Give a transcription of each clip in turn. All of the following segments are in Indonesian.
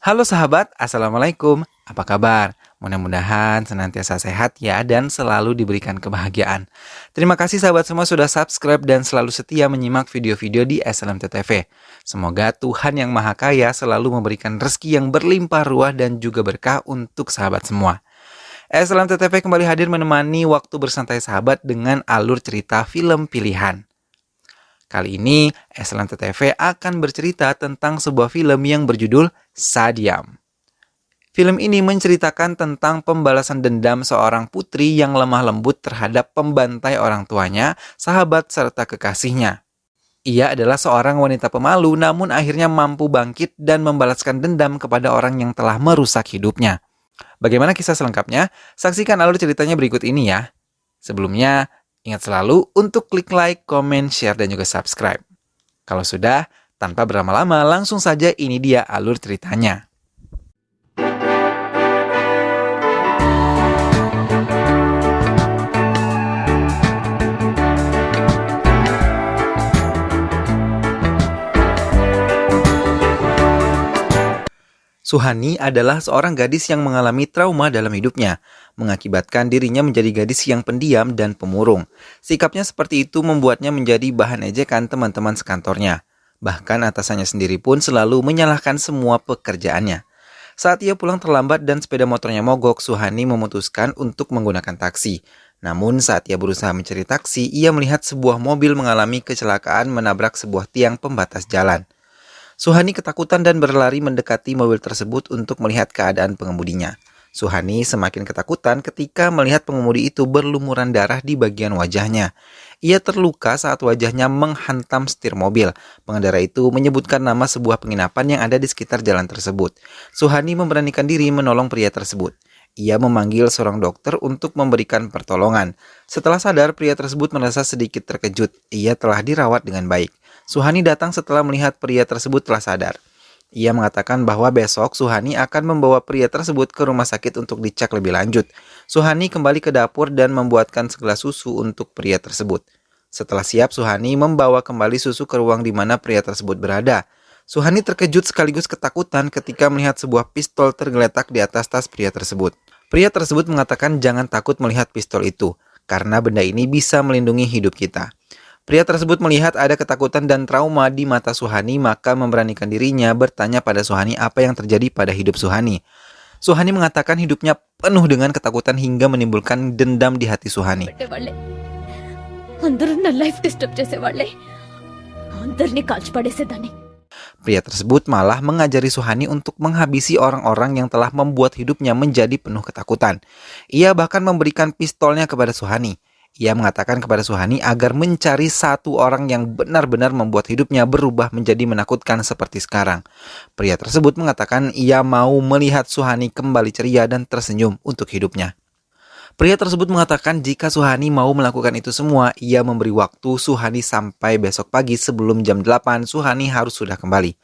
Halo sahabat, Assalamualaikum. Apa kabar? Mudah-mudahan senantiasa sehat ya dan selalu diberikan kebahagiaan. Terima kasih sahabat semua sudah subscribe dan selalu setia menyimak video-video di SLMT TV. Semoga Tuhan Yang Maha Kaya selalu memberikan rezeki yang berlimpah ruah dan juga berkah untuk sahabat semua. SLMT TV kembali hadir menemani waktu bersantai sahabat dengan alur cerita film pilihan. Kali ini, SLMT TV akan bercerita tentang sebuah film yang berjudul Sadyam. Film ini menceritakan tentang pembalasan dendam seorang putri yang lemah lembut terhadap pembantai orang tuanya, sahabat serta kekasihnya. Ia adalah seorang wanita pemalu namun akhirnya mampu bangkit dan membalaskan dendam kepada orang yang telah merusak hidupnya. Bagaimana kisah selengkapnya? Saksikan alur ceritanya berikut ini ya. Sebelumnya, ingat selalu untuk klik like, comment, share, dan juga subscribe. Kalau sudah, tanpa berlama-lama, langsung saja ini dia alur ceritanya. Suhani adalah seorang gadis yang mengalami trauma dalam hidupnya, mengakibatkan dirinya menjadi gadis yang pendiam dan pemurung. Sikapnya seperti itu membuatnya menjadi bahan ejekan teman-teman sekantornya. Bahkan atasannya sendiri pun selalu menyalahkan semua pekerjaannya. Saat ia pulang terlambat dan sepeda motornya mogok, Suhani memutuskan untuk menggunakan taksi. Namun saat ia berusaha mencari taksi, ia melihat sebuah mobil mengalami kecelakaan menabrak sebuah tiang pembatas jalan. Suhani ketakutan dan berlari mendekati mobil tersebut untuk melihat keadaan pengemudinya. Suhani semakin ketakutan ketika melihat pengemudi itu berlumuran darah di bagian wajahnya. Ia terluka saat wajahnya menghantam setir mobil. Pengendara itu menyebutkan nama sebuah penginapan yang ada di sekitar jalan tersebut. Suhani memberanikan diri menolong pria tersebut. Ia memanggil seorang dokter untuk memberikan pertolongan. Setelah sadar, pria tersebut merasa sedikit terkejut. Ia telah dirawat dengan baik. Suhani datang setelah melihat pria tersebut telah sadar. Ia mengatakan bahwa besok Suhani akan membawa pria tersebut ke rumah sakit untuk dicek lebih lanjut. Suhani kembali ke dapur dan membuatkan segelas susu untuk pria tersebut. Setelah siap, Suhani membawa kembali susu ke ruang di mana pria tersebut berada. Suhani terkejut sekaligus ketakutan ketika melihat sebuah pistol tergeletak di atas tas pria tersebut. Pria tersebut mengatakan jangan takut melihat pistol itu, karena benda ini bisa melindungi hidup kita. Pria tersebut melihat ada ketakutan dan trauma di mata Suhani, maka memberanikan dirinya bertanya pada Suhani apa yang terjadi pada hidup Suhani. Suhani mengatakan hidupnya penuh dengan ketakutan hingga menimbulkan dendam di hati Suhani. Pria tersebut malah mengajari Suhani untuk menghabisi orang-orang yang telah membuat hidupnya menjadi penuh ketakutan. Ia bahkan memberikan pistolnya kepada Suhani. Ia mengatakan kepada Suhani agar mencari satu orang yang benar-benar membuat hidupnya berubah menjadi menakutkan seperti sekarang. Pria tersebut mengatakan ia mau melihat Suhani kembali ceria dan tersenyum untuk hidupnya. Pria tersebut mengatakan jika Suhani mau melakukan itu semua, ia memberi waktu Suhani sampai besok pagi sebelum jam 8 Suhani harus sudah kembali.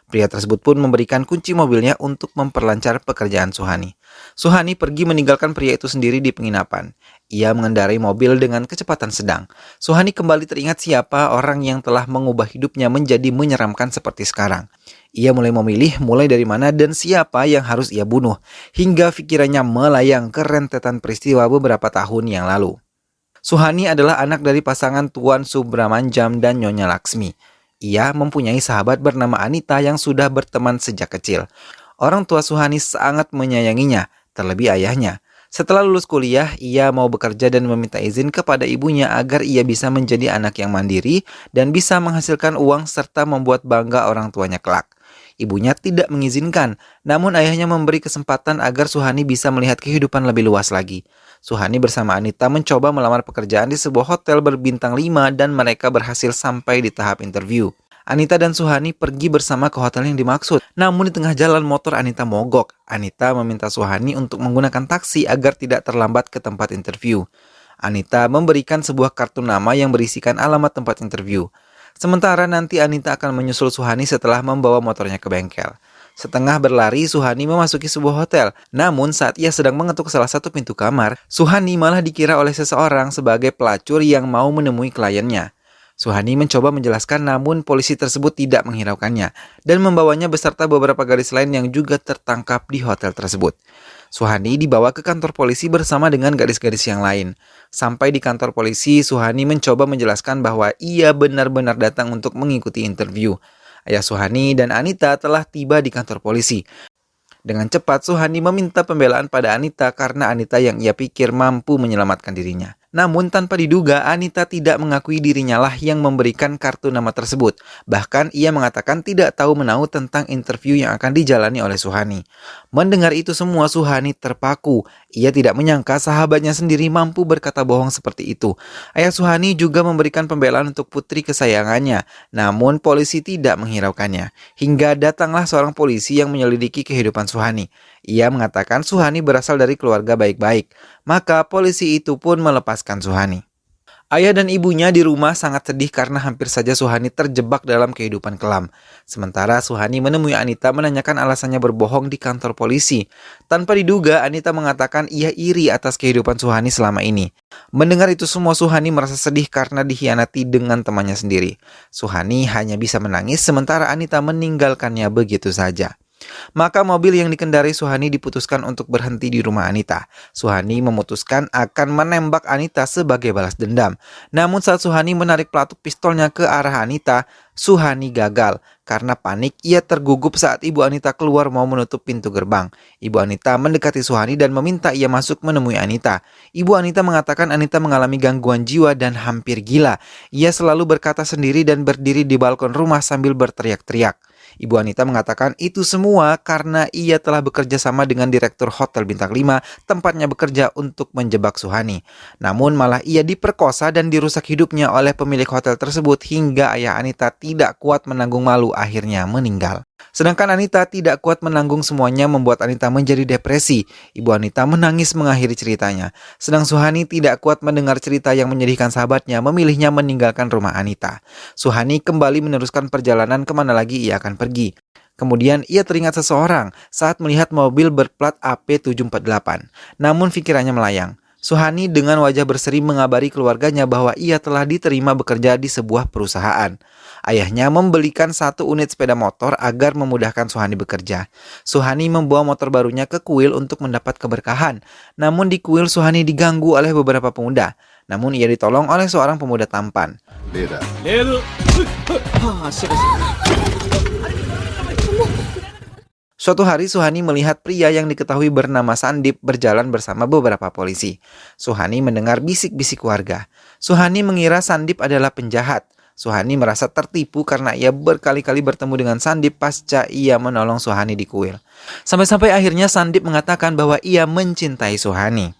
Pria tersebut pun memberikan kunci mobilnya untuk memperlancar pekerjaan Suhani. Suhani pergi meninggalkan pria itu sendiri di penginapan. Ia mengendarai mobil dengan kecepatan sedang. Suhani kembali teringat siapa orang yang telah mengubah hidupnya menjadi menyeramkan seperti sekarang. Ia mulai memilih mulai dari mana dan siapa yang harus ia bunuh, hingga pikirannya melayang ke rentetan peristiwa beberapa tahun yang lalu. Suhani adalah anak dari pasangan Tuan Subramanjam dan Nyonya Laksmi. Ia mempunyai sahabat bernama Anita yang sudah berteman sejak kecil. Orang tua Suhani sangat menyayanginya, terlebih ayahnya. Setelah lulus kuliah, ia mau bekerja dan meminta izin kepada ibunya agar ia bisa menjadi anak yang mandiri dan bisa menghasilkan uang serta membuat bangga orang tuanya kelak. Ibunya tidak mengizinkan, namun ayahnya memberi kesempatan agar Suhani bisa melihat kehidupan lebih luas lagi. Suhani bersama Anita mencoba melamar pekerjaan di sebuah hotel berbintang 5 dan mereka berhasil sampai di tahap interview. Anita dan Suhani pergi bersama ke hotel yang dimaksud. Namun di tengah jalan motor Anita mogok. Anita meminta Suhani untuk menggunakan taksi agar tidak terlambat ke tempat interview. Anita memberikan sebuah kartu nama yang berisikan alamat tempat interview. Sementara nanti Anita akan menyusul Suhani setelah membawa motornya ke bengkel. Setengah berlari, Suhani memasuki sebuah hotel. Namun saat ia sedang mengetuk salah satu pintu kamar, Suhani malah dikira oleh seseorang sebagai pelacur yang mau menemui kliennya. Suhani mencoba menjelaskan namun polisi tersebut tidak menghiraukannya dan membawanya beserta beberapa gadis lain yang juga tertangkap di hotel tersebut. Suhani dibawa ke kantor polisi bersama dengan gadis-gadis yang lain. Sampai di kantor polisi, Suhani mencoba menjelaskan bahwa ia benar-benar datang untuk mengikuti interview. Ayah Suhani dan Anita telah tiba di kantor polisi. Dengan cepat, Suhani meminta pembelaan pada Anita karena Anita yang ia pikir mampu menyelamatkan dirinya. Namun tanpa diduga, Anita tidak mengakui dirinya lah yang memberikan kartu nama tersebut. Bahkan ia mengatakan tidak tahu menahu tentang interview yang akan dijalani oleh Suhani. Mendengar itu semua, Suhani terpaku. Ia tidak menyangka sahabatnya sendiri mampu berkata bohong seperti itu. Ayah Suhani juga memberikan pembelaan untuk putri kesayangannya. Namun polisi tidak menghiraukannya. Hingga datanglah seorang polisi yang menyelidiki kehidupan Suhani. Ia mengatakan Suhani berasal dari keluarga baik-baik. Maka polisi itu pun melepaskan Suhani. Ayah dan ibunya di rumah sangat sedih karena hampir saja Suhani terjebak dalam kehidupan kelam. Sementara Suhani menemui Anita menanyakan alasannya berbohong di kantor polisi. Tanpa diduga, Anita mengatakan ia iri atas kehidupan Suhani selama ini. Mendengar itu semua, Suhani merasa sedih karena dikhianati dengan temannya sendiri. Suhani hanya bisa menangis sementara Anita meninggalkannya begitu saja. Maka mobil yang dikendarai Suhani diputuskan untuk berhenti di rumah Anita. Suhani memutuskan akan menembak Anita sebagai balas dendam. Namun saat Suhani menarik pelatuk pistolnya ke arah Anita, Suhani gagal. Karena panik, ia tergugup saat ibu Anita keluar mau menutup pintu gerbang. Ibu Anita mendekati Suhani dan meminta ia masuk menemui Anita. Ibu Anita mengatakan Anita mengalami gangguan jiwa dan hampir gila. Ia selalu berkata sendiri dan berdiri di balkon rumah sambil berteriak-teriak. Ibu Anita mengatakan itu semua karena ia telah bekerja sama dengan direktur Hotel Bintang 5 tempatnya bekerja untuk menjebak Suhani. Namun malah ia diperkosa dan dirusak hidupnya oleh pemilik hotel tersebut hingga ayah Anita tidak kuat menanggung malu akhirnya meninggal. Sedangkan Anita tidak kuat menanggung semuanya membuat Anita menjadi depresi. Ibu Anita menangis mengakhiri ceritanya. Sedang Suhani tidak kuat mendengar cerita yang menyedihkan sahabatnya, memilihnya meninggalkan rumah Anita. Suhani kembali meneruskan perjalanan kemana lagi ia akan pergi. Kemudian ia teringat seseorang saat melihat mobil berplat AP748. Namun pikirannya melayang. Suhani dengan wajah berseri mengabari keluarganya bahwa ia telah diterima bekerja di sebuah perusahaan. Ayahnya membelikan 1 unit sepeda motor agar memudahkan Suhani bekerja. Suhani membawa motor barunya ke kuil untuk mendapat keberkahan. Namun di kuil Suhani diganggu oleh beberapa pemuda. Namun ia ditolong oleh seorang pemuda tampan. Suatu hari Suhani melihat pria yang diketahui bernama Sandip berjalan bersama beberapa polisi. Suhani mendengar bisik-bisik warga. Suhani mengira Sandip adalah penjahat. Suhani merasa tertipu karena ia berkali-kali bertemu dengan Sandip pasca ia menolong Suhani di kuil. Sampai-sampai akhirnya Sandip mengatakan bahwa ia mencintai Suhani.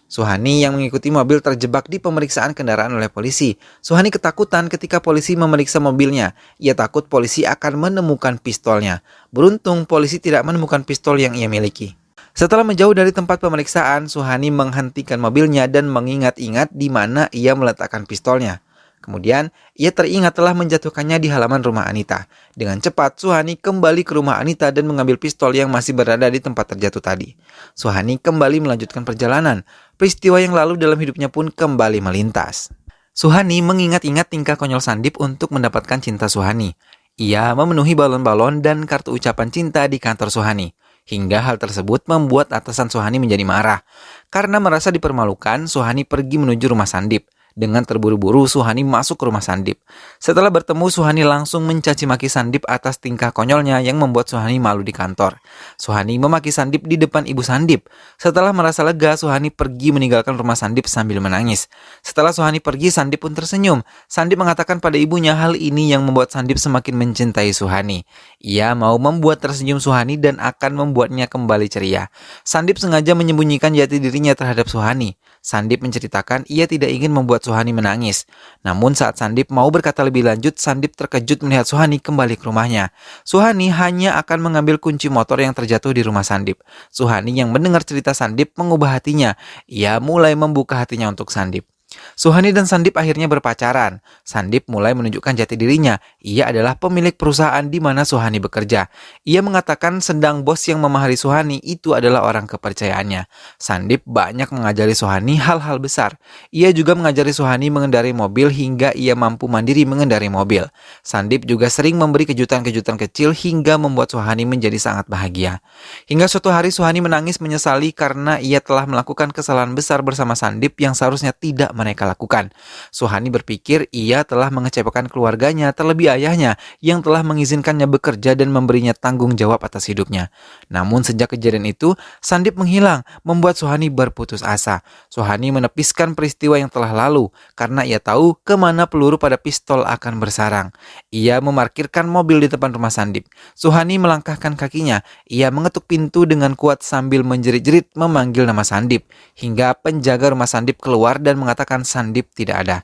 Suhani yang mengikuti mobil terjebak di pemeriksaan kendaraan oleh polisi. Suhani ketakutan ketika polisi memeriksa mobilnya. Ia takut polisi akan menemukan pistolnya. Beruntung polisi tidak menemukan pistol yang ia miliki. Setelah menjauh dari tempat pemeriksaan, Suhani menghentikan mobilnya dan mengingat-ingat di mana ia meletakkan pistolnya. Kemudian, ia teringat telah menjatuhkannya di halaman rumah Anita. Dengan cepat, Suhani kembali ke rumah Anita dan mengambil pistol yang masih berada di tempat terjatuh tadi. Suhani kembali melanjutkan perjalanan. Peristiwa yang lalu dalam hidupnya pun kembali melintas. Suhani mengingat-ingat tingkah konyol Sandip untuk mendapatkan cinta Suhani. Ia memenuhi balon-balon dan kartu ucapan cinta di kantor Suhani. Hingga hal tersebut membuat atasan Suhani menjadi marah. Karena merasa dipermalukan, Suhani pergi menuju rumah Sandip. Dengan terburu-buru, Suhani masuk ke rumah Sandip. Setelah bertemu, Suhani langsung mencaci maki Sandip atas tingkah konyolnya yang membuat Suhani malu di kantor. Suhani memaki Sandip di depan ibu Sandip. Setelah merasa lega, Suhani pergi meninggalkan rumah Sandip sambil menangis. Setelah Suhani pergi, Sandip pun tersenyum. Sandip mengatakan pada ibunya hal ini yang membuat Sandip semakin mencintai Suhani. Ia mau membuat tersenyum Suhani dan akan membuatnya kembali ceria. Sandip sengaja menyembunyikan jati dirinya terhadap Suhani. Sandip menceritakan ia tidak ingin membuat Suhani menangis. Namun saat Sandip mau berkata lebih lanjut, Sandip terkejut melihat Suhani kembali ke rumahnya. Suhani hanya akan mengambil kunci motor yang terjatuh di rumah Sandip. Suhani yang mendengar cerita Sandip mengubah hatinya. Ia mulai membuka hatinya untuk Sandip. Suhani dan Sandip akhirnya berpacaran. Sandip mulai menunjukkan jati dirinya. Ia adalah pemilik perusahaan di mana Suhani bekerja. Ia mengatakan sedang bos yang memahari Suhani itu adalah orang kepercayaannya. Sandip banyak mengajari Suhani hal-hal besar. Ia juga mengajari Suhani mengendarai mobil hingga ia mampu mandiri mengendarai mobil. Sandip juga sering memberi kejutan-kejutan kecil hingga membuat Suhani menjadi sangat bahagia. Hingga suatu hari Suhani menangis menyesali karena ia telah melakukan kesalahan besar bersama Sandip yang seharusnya tidak mereka lakukan. Suhani berpikir ia telah mengecewakan keluarganya, terlebih ayahnya yang telah mengizinkannya bekerja dan memberinya tanggung jawab atas hidupnya. Namun sejak kejadian itu, Sandip menghilang, membuat Suhani berputus asa. Suhani menepiskan peristiwa yang telah lalu karena ia tahu kemana peluru pada pistol akan bersarang. Ia memarkirkan mobil di depan rumah Sandip. Suhani melangkahkan kakinya. Ia mengetuk pintu dengan kuat sambil menjerit-jerit memanggil nama Sandip, hingga penjaga rumah Sandip keluar dan mengatakan Sandip tidak ada.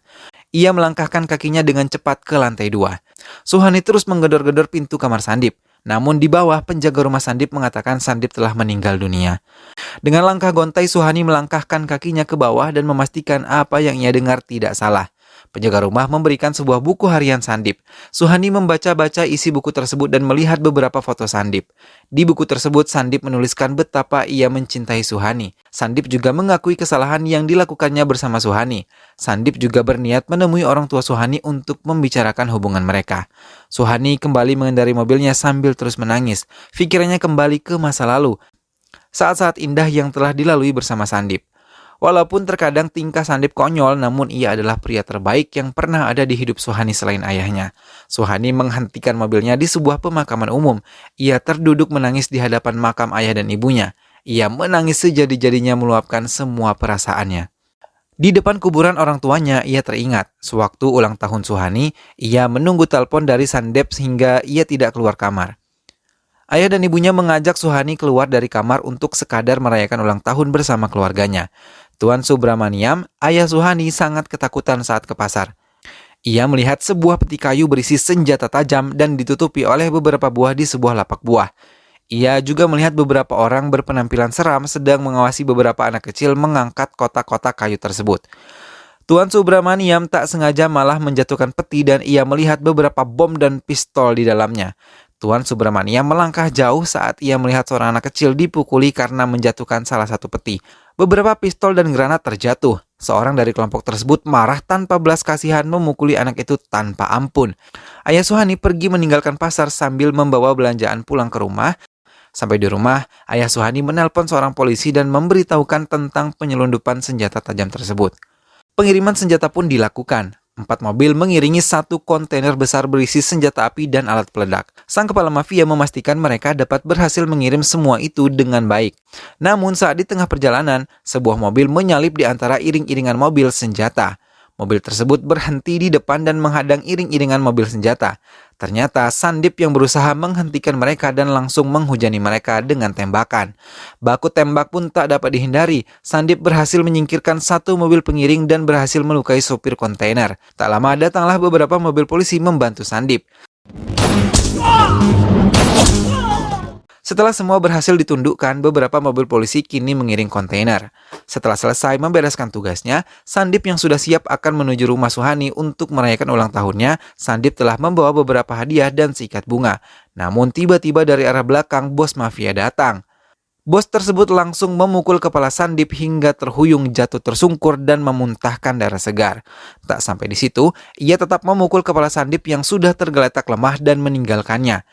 Ia melangkahkan kakinya dengan cepat ke lantai 2. Suhani terus menggedor-gedor pintu kamar Sandip. Namun di bawah penjaga rumah Sandip mengatakan Sandip telah meninggal dunia. Dengan langkah gontai Suhani melangkahkan kakinya ke bawah dan memastikan apa yang ia dengar tidak salah. Penjaga rumah memberikan sebuah buku harian Sandip. Suhani membaca-baca isi buku tersebut dan melihat beberapa foto Sandip. Di buku tersebut, Sandip menuliskan betapa ia mencintai Suhani. Sandip juga mengakui kesalahan yang dilakukannya bersama Suhani. Sandip juga berniat menemui orang tua Suhani untuk membicarakan hubungan mereka. Suhani kembali mengendarai mobilnya sambil terus menangis. Pikirannya kembali ke masa lalu, saat-saat indah yang telah dilalui bersama Sandip. Walaupun terkadang tingkah Sandip konyol, namun ia adalah pria terbaik yang pernah ada di hidup Suhani selain ayahnya. Suhani menghentikan mobilnya di sebuah pemakaman umum. Ia terduduk menangis di hadapan makam ayah dan ibunya. Ia menangis sejadi-jadinya meluapkan semua perasaannya. Di depan kuburan orang tuanya, ia teringat. Sewaktu ulang tahun Suhani, ia menunggu telepon dari Sandip sehingga ia tidak keluar kamar. Ayah dan ibunya mengajak Suhani keluar dari kamar untuk sekadar merayakan ulang tahun bersama keluarganya. Tuan Subramaniam, ayah Suhani, sangat ketakutan saat ke pasar. Ia melihat sebuah peti kayu berisi senjata tajam dan ditutupi oleh beberapa buah di sebuah lapak buah. Ia juga melihat beberapa orang berpenampilan seram sedang mengawasi beberapa anak kecil mengangkat kotak-kotak kayu tersebut. Tuan Subramaniam tak sengaja malah menjatuhkan peti dan ia melihat beberapa bom dan pistol di dalamnya. Tuan Subramaniam melangkah jauh saat ia melihat seorang anak kecil dipukuli karena menjatuhkan salah satu peti. Beberapa pistol dan granat terjatuh. Seorang dari kelompok tersebut marah tanpa belas kasihan memukuli anak itu tanpa ampun. Ayah Suhani pergi meninggalkan pasar sambil membawa belanjaan pulang ke rumah. Sampai di rumah, ayah Suhani menelpon seorang polisi dan memberitahukan tentang penyelundupan senjata tajam tersebut. Pengiriman senjata pun dilakukan. 4 mobil mengiringi 1 kontainer besar berisi senjata api dan alat peledak. Sang kepala mafia memastikan mereka dapat berhasil mengirim semua itu dengan baik. Namun saat di tengah perjalanan, sebuah mobil menyalip di antara iring-iringan mobil senjata. Mobil tersebut berhenti di depan dan menghadang iring-iringan mobil senjata. Ternyata Sandip yang berusaha menghentikan mereka dan langsung menghujani mereka dengan tembakan. Baku tembak pun tak dapat dihindari. Sandip berhasil menyingkirkan 1 mobil pengiring dan berhasil melukai sopir kontainer. Tak lama datanglah beberapa mobil polisi membantu Sandip. Setelah semua berhasil ditundukkan, beberapa mobil polisi kini mengiring kontainer. Setelah selesai membereskan tugasnya, Sandip yang sudah siap akan menuju rumah Suhani untuk merayakan ulang tahunnya. Sandip telah membawa beberapa hadiah dan seikat bunga. Namun tiba-tiba dari arah belakang bos mafia datang. Bos tersebut langsung memukul kepala Sandip hingga terhuyung jatuh tersungkur dan memuntahkan darah segar. Tak sampai di situ, ia tetap memukul kepala Sandip yang sudah tergeletak lemah dan meninggalkannya.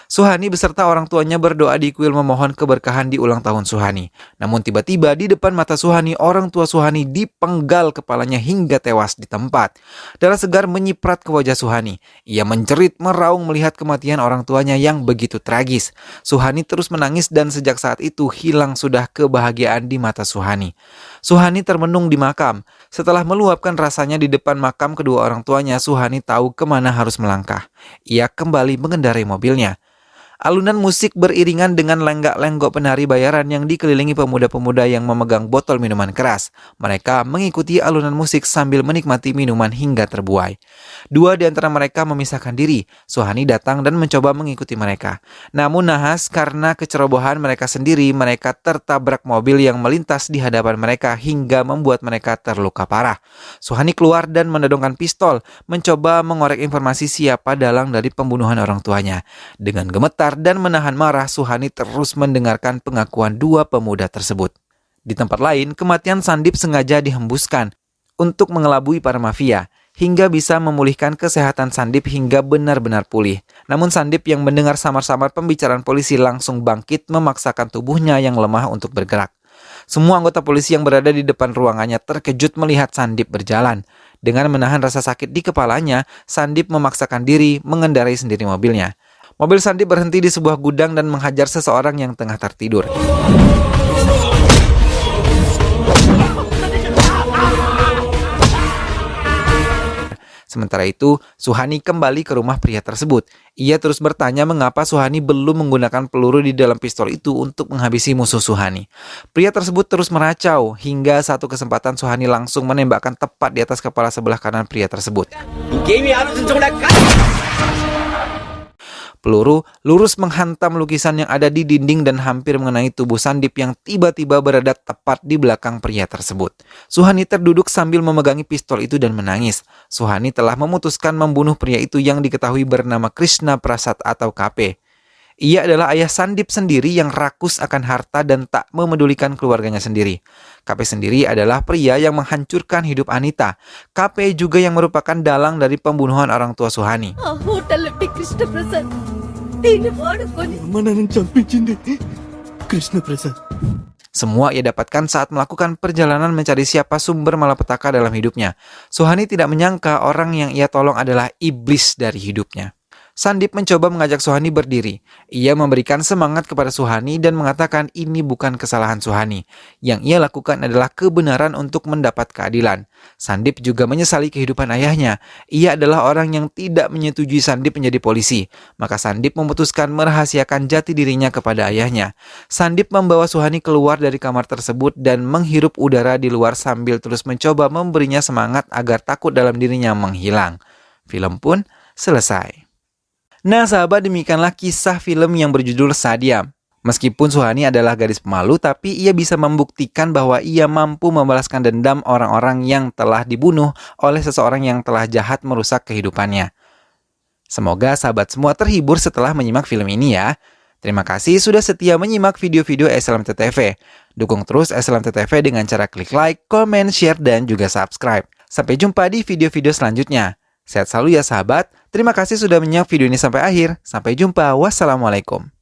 Suhani beserta orang tuanya berdoa di kuil memohon keberkahan di ulang tahun Suhani. Namun tiba-tiba di depan mata Suhani, orang tua Suhani dipenggal kepalanya hingga tewas di tempat. Darah segar menyiprat ke wajah Suhani. Ia menjerit meraung melihat kematian orang tuanya yang begitu tragis. Suhani terus menangis dan sejak saat itu hilang sudah kebahagiaan di mata Suhani. Suhani termenung di makam. Setelah meluapkan rasanya di depan makam kedua orang tuanya, Suhani tahu kemana harus melangkah. Ia kembali mengendarai mobilnya. Alunan musik beriringan dengan lenggak-lenggok penari bayaran yang dikelilingi pemuda-pemuda yang memegang botol minuman keras. Mereka mengikuti alunan musik sambil menikmati minuman hingga terbuai. Dua di antara mereka memisahkan diri. Suhani datang dan mencoba mengikuti mereka. Namun nahas karena kecerobohan mereka sendiri, mereka tertabrak mobil yang melintas di hadapan mereka hingga membuat mereka terluka parah. Suhani keluar dan menodongkan pistol, mencoba mengorek informasi siapa dalang dari pembunuhan orang tuanya. Dengan gemetar dan menahan marah, Suhani terus mendengarkan pengakuan dua pemuda tersebut. Di tempat lain, kematian Sandip sengaja dihembuskan untuk mengelabui para mafia, hingga bisa memulihkan kesehatan Sandip hingga benar-benar pulih. Namun Sandip yang mendengar samar-samar pembicaraan polisi langsung bangkit memaksakan tubuhnya yang lemah untuk bergerak. Semua anggota polisi yang berada di depan ruangannya terkejut melihat Sandip berjalan. Dengan menahan rasa sakit di kepalanya, Sandip memaksakan diri mengendarai sendiri mobilnya. Mobil Sandip berhenti di sebuah gudang dan menghajar seseorang yang tengah tertidur. Sementara itu, Suhani kembali ke rumah pria tersebut. Ia terus bertanya mengapa Suhani belum menggunakan peluru di dalam pistol itu untuk menghabisi musuh Suhani. Pria tersebut terus meracau, hingga satu kesempatan Suhani langsung menembakkan tepat di atas kepala sebelah kanan pria tersebut. Peluru lurus menghantam lukisan yang ada di dinding dan hampir mengenai tubuh Sandip yang tiba-tiba berada tepat di belakang pria tersebut. Suhani terduduk sambil memegangi pistol itu dan menangis. Suhani telah memutuskan membunuh pria itu yang diketahui bernama Krishna Prasad atau KP. Ia adalah ayah Sandip sendiri yang rakus akan harta dan tak memedulikan keluarganya sendiri. KP sendiri adalah pria yang menghancurkan hidup Anita. KP juga yang merupakan dalang dari pembunuhan orang tua Suhani. Semua ia dapatkan saat melakukan perjalanan mencari siapa sumber malapetaka dalam hidupnya. Suhani tidak menyangka orang yang ia tolong adalah iblis dari hidupnya. Sandip mencoba mengajak Suhani berdiri. Ia memberikan semangat kepada Suhani dan mengatakan ini bukan kesalahan Suhani. Yang ia lakukan adalah kebenaran untuk mendapat keadilan. Sandip juga menyesali kehidupan ayahnya. Ia adalah orang yang tidak menyetujui Sandip menjadi polisi. Maka Sandip memutuskan merahasiakan jati dirinya kepada ayahnya. Sandip membawa Suhani keluar dari kamar tersebut dan menghirup udara di luar sambil terus mencoba memberinya semangat agar takut dalam dirinya menghilang. Film pun selesai. Nah sahabat, demikianlah kisah film yang berjudul Sadyam. Meskipun Suhani adalah gadis pemalu, tapi ia bisa membuktikan bahwa ia mampu membalaskan dendam orang-orang yang telah dibunuh oleh seseorang yang telah jahat merusak kehidupannya. Semoga sahabat semua terhibur setelah menyimak film ini ya. Terima kasih sudah setia menyimak video-video SLMT-TV. Dukung terus SLMT-TV dengan cara klik like, comment, share, dan juga subscribe. Sampai jumpa di video-video selanjutnya. Sehat selalu ya sahabat. Terima kasih sudah menyimak video ini sampai akhir. Sampai jumpa. Wassalamualaikum.